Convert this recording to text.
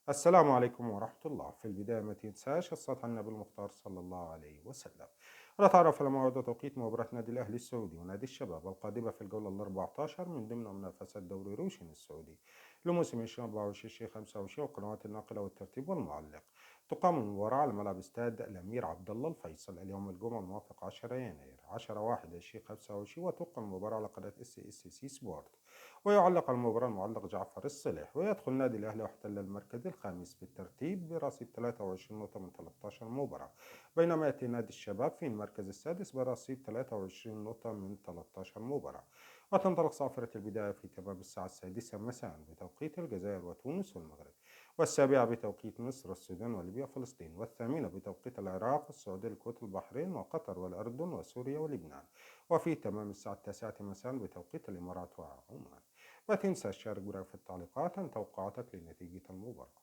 السلام عليكم ورحمة الله. في البداية ما تنساش الصلاة على النبي المختار صلى الله عليه وسلم. نتعرف على موعد وتوقيت مباراة نادي الأهلي السعودي ونادي الشباب القادمة في الجولة ال14 من ضمن منافسة دوري روشن السعودي لموسم 2024-2025 والقنوات الناقلة والترتيب والمعلق. تقام المباراة على ملعب استاد الأمير عبد الله الفيصل اليوم الجمعة الموافق 10 يناير 10/1/2025، وتقام المباراة على قناة SSC سبورت. ويعلق على المباراة المعلق جعفر الصلح. ويدخل نادي الأهلي واحتل المركز الخامس بالترتيب برصيد 23 نقطة من 13 مباراة، بينما يأتي نادي الشباب في المركز السادس برصيد 23 نقطة من 13 مباراة. وتنطلق صافرة البداية في تمام الساعة 6 مساء بتوقيت الجزائر وتونس والمغرب، والسابعة بتوقيت مصر والسودان وليبيا وفلسطين، والثامنة بتوقيت العراق والسعودية الكويت البحرين وقطر والأردن وسوريا ولبنان، وفي تمام الساعة 9 مساء بتوقيت الإمارات وعمان. لا تنسى تشارك برا في التعليقات عن توقعاتك لنتيجة المباراة.